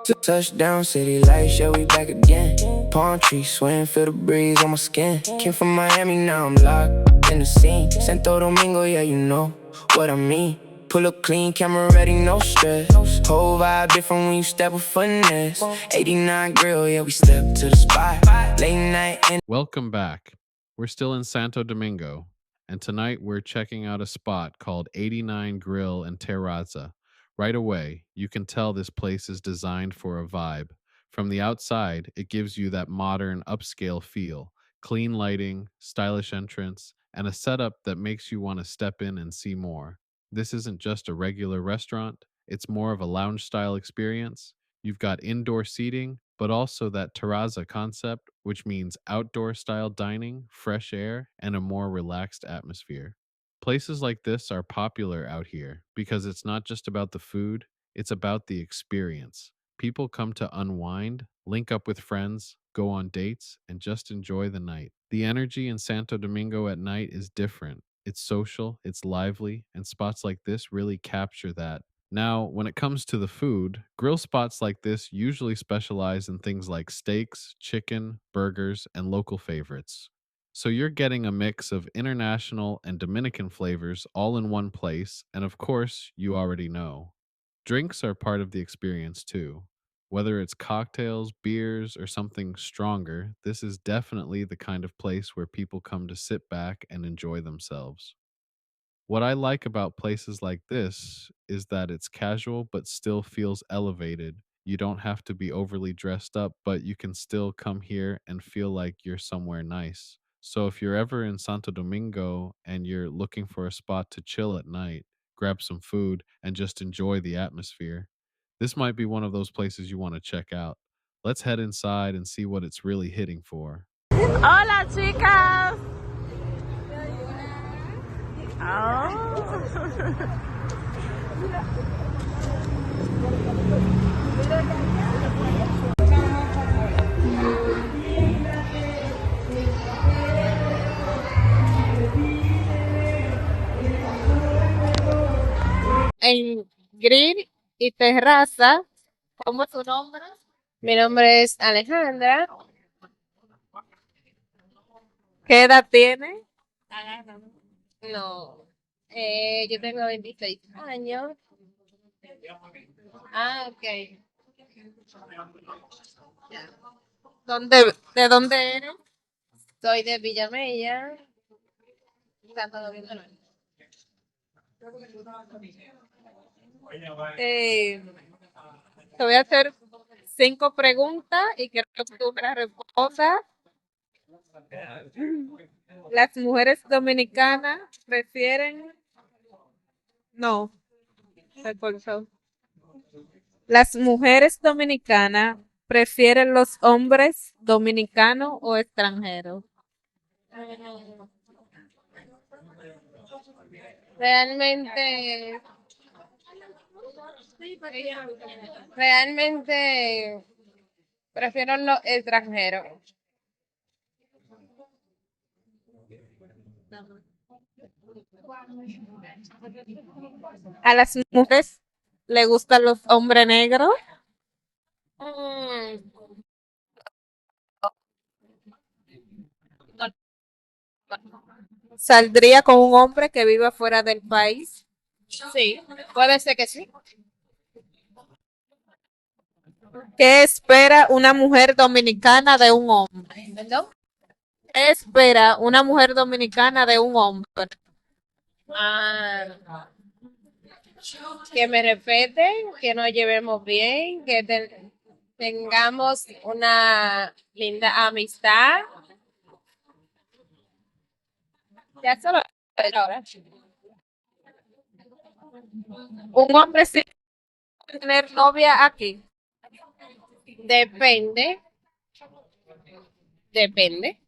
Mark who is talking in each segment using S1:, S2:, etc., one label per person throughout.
S1: Touchdown, city lights, yeah, we back again. Palm tree swing, feel the breeze on my skin. Came from Miami, now I'm locked in the scene. Santo Domingo, yeah, you know what I mean. Pull up clean, camera ready, no stress. Whole vibe different when you step with finesse. 89 grill, yeah, we step to the spot. Late night and
S2: Welcome back. We're still in Santo Domingo, and tonight we're checking out a spot called 89 Grill and Terraza. Right away, you can tell this place is designed for a vibe. From the outside, it gives you that modern, upscale feel, clean lighting, stylish entrance, and a setup that makes you want to step in and see more. This isn't just a regular restaurant, it's more of a lounge style experience. You've got indoor seating, but also that terraza concept, which means outdoor style dining, fresh air, and a more relaxed atmosphere. Places like this are popular out here because it's not just about the food, it's about the experience. People come to unwind, link up with friends, go on dates, and just enjoy the night. The energy in Santo Domingo at night is different. It's social, it's lively, and spots like this really capture that. Now, when it comes to the food, grill spots like this usually specialize in things like steaks, chicken, burgers, and local favorites. So you're getting a mix of international and Dominican flavors all in one place, and of course, you already know. Drinks are part of the experience too. Whether it's cocktails, beers, or something stronger, this is definitely the kind of place where people come to sit back and enjoy themselves. What I like about places like this is that it's casual but still feels elevated. You don't have to be overly dressed up, but you can still come here and feel like you're somewhere nice. So if you're ever in Santo Domingo and you're looking for a spot to chill at night, grab some food, and just enjoy the atmosphere, this might be one of those places you want to check out. Let's head inside and see what it's really hitting for.
S3: Hola, chicas. Oh. En Grill y Terraza, ¿cómo es tu nombre? Mi nombre es Alejandra. ¿Qué edad tiene? No, yo tengo 26 años. Ah, ok. ¿De dónde eres? Soy de Villa Mella, Santo Domingo. Eh, Te voy a hacer 5 preguntas y quiero que tú me las respondas. Las mujeres dominicanas prefieren. No, se cortó. Las mujeres dominicanas prefieren los hombres dominicanos o extranjeros. Realmente, realmente prefiero los extranjeros. A las mujeres le gustan los hombres negros. Mm, ¿Saldría con un hombre que viva fuera del país? Sí, puede ser que sí. ¿Qué espera una mujer dominicana de un hombre? ¿Perdón? ¿Qué espera una mujer dominicana de un hombre? Ah, que me respeten, que nos llevemos bien, que tengamos una linda amistad. Ya solo ahora. Un hombre sin tener novia aquí. Depende, depende.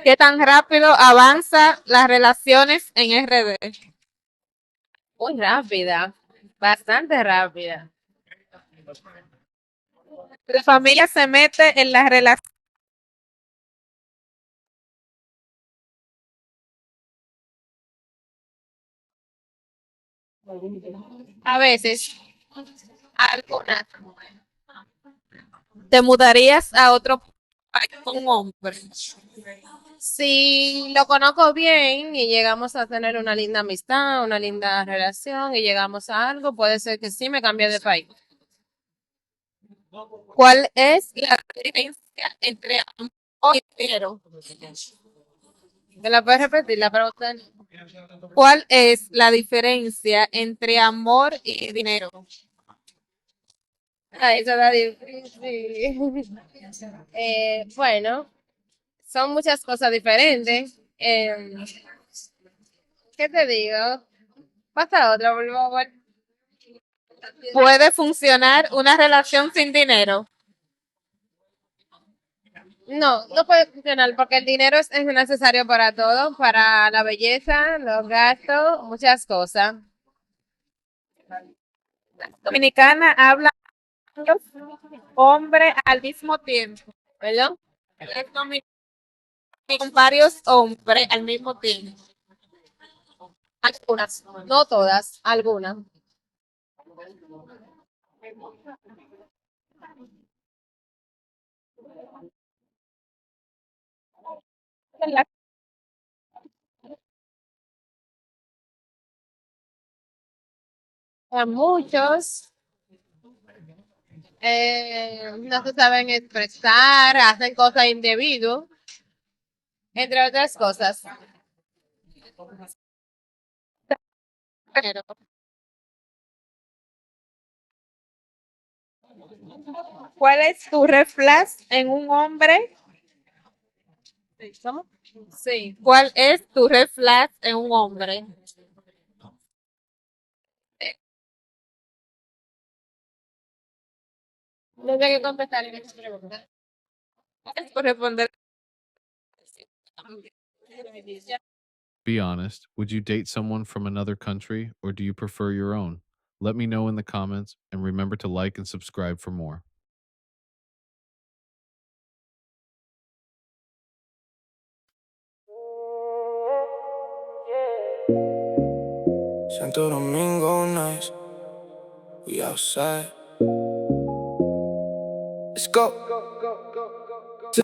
S3: ¿Qué tan rápido avanzan las relaciones en RD? Muy rápida, bastante rápida. La familia se mete en las relaciones. A veces, Algunas. ¿Te mudarías a otro país con un hombre?
S4: Si lo conozco bien y llegamos a tener una linda amistad, una linda relación y llegamos a algo, puede ser que sí me cambie de país.
S3: ¿Cuál es la diferencia entre amor y dinero?
S4: ¿Me la puedes repetir la pregunta?
S3: ¿Cuál es la diferencia entre amor y dinero?
S4: Ay, eso está difícil. Bueno, son muchas cosas diferentes. ¿Qué te digo? Pasa otra, por favor.
S3: ¿Puede funcionar una relación sin dinero?
S4: No, no puede funcionar porque el dinero es necesario para todo, para la belleza, los gastos, muchas cosas.
S3: Dominicana habla varios hombres al mismo tiempo.
S4: ¿Perdón?
S3: Es dominicana con varios hombres al mismo tiempo.
S4: Algunas, no todas, algunas. A muchos no se saben expresar, hacen cosas indebidas, entre otras cosas.
S3: Pero, ¿cuál es tu red flag en un hombre?
S4: ¿Cómo? Sí.
S3: ¿Cuál es tu red flag en un hombre?
S4: No sé qué contestar en esa pregunta.
S3: Es por responder.
S2: Be honest. Would you date someone from another country or do you prefer your own? Let me know in the comments and remember to like and subscribe for more.
S1: Santo Domingo nights, we outside. Let's go.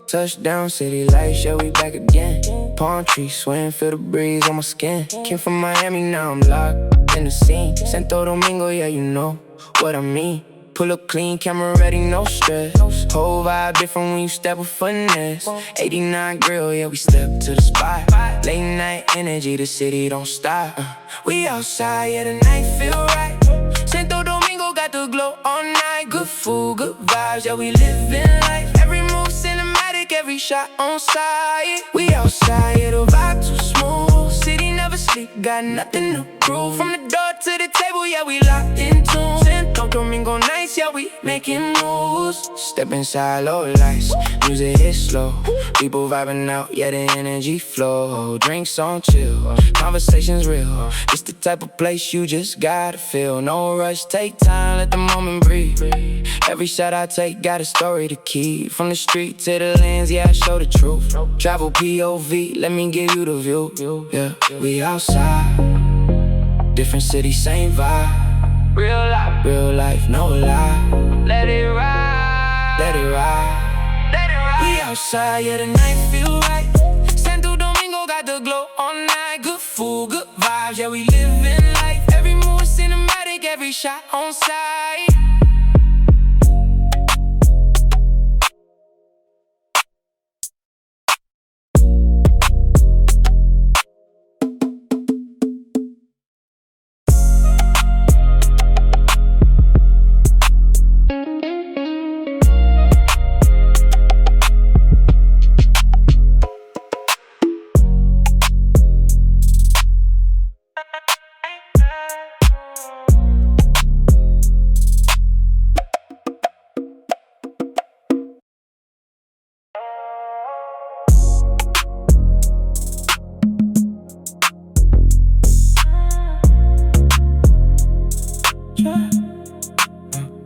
S1: Touchdown city lights, yeah, we back again. Palm trees swaying, feel the breeze on my skin. Came from Miami, now I'm locked in the scene. Santo Domingo, yeah, you know what I mean. Pull up clean, camera ready, no stress. Whole vibe different when you step with finesse. 89 grill, yeah, we step to the spot. Late night energy, the city don't stop. We outside, yeah, the night feel right. Santo Domingo got the glow all night. Good food, good vibes, yeah, we living life. Every move cinematic, every shot on sight. We outside, yeah, the vibe too smooth. City never sleep, got nothing to prove. From the door to the table, yeah, we locked in tune. Santo Domingo nights, yeah, we making moves. Step inside, low lights, music hit slow. People vibing out, yeah, the energy flow. Drinks on chill, conversations real. It's the type of place you just gotta feel. No rush, take time, let the moment breathe. Every shot I take got a story to keep. From the street to the lens, yeah, I show the truth. Travel POV, let me give you the view. Yeah, we outside, different city, same vibe. Real life, no lie. Let it ride, let it ride, let it ride. We outside, yeah, the night feel right. Santo Domingo got the glow all night. Good food, good vibes, yeah, we living life. Every move cinematic, every shot on sight.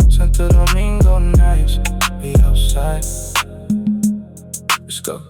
S1: Santo Domingo nights, we outside. Let's go.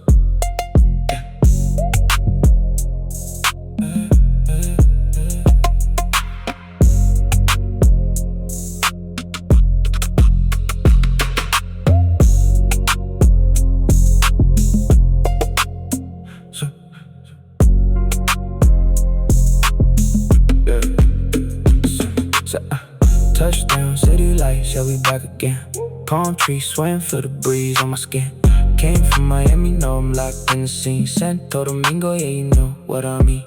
S1: on city lights, yeah, we back again. Palm trees swaying, feel the breeze on my skin. Came from Miami, know I'm locked in the scene. Santo Domingo, yeah, you know what I mean.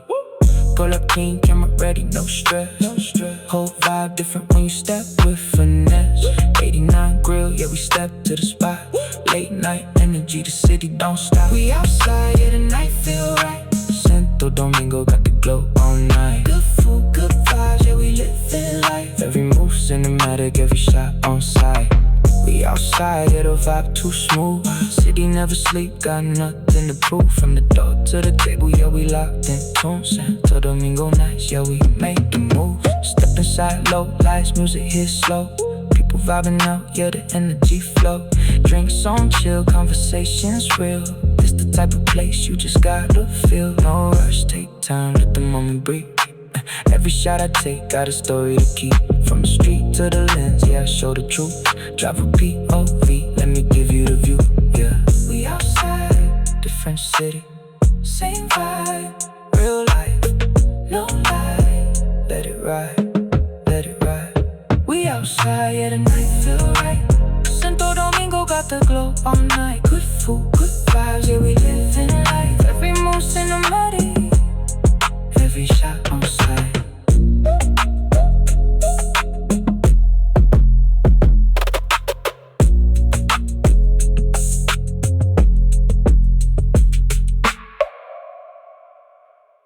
S1: Pull up clean, camera ready, no stress. Whole vibe different when you step with finesse. 89 grill, yeah, we step to the spot. Late night energy, the city don't stop. We outside, yeah, the night feel right. Santo Domingo got the glow all night. Good food, good vibes, yeah, we living life. Every move cinematic, every shot on sight. We outside, yeah, the vibe too smooth. City never sleep, got nothing to prove. From the door to the table, yeah, we locked in tune. Santo Domingo nights, yeah, we make the moves. Step inside, low lights, music hit slow. People vibing out, yeah, the energy flow. Drinks on chill, conversations real. It's the type of place you just gotta feel. No rush, take time, let the moment breathe. Every shot I take got a story to keep. From the street to the lens, yeah, I show the truth. Drive a POV, let me give you the view, yeah. We outside, different city, same vibe, real life, no lie. Let it ride, let it ride. We outside, yeah, the night feel right. Santo Domingo got the glow all night. Good food, good vibes, yeah, we living life. Every move cinematic, every shot on sight.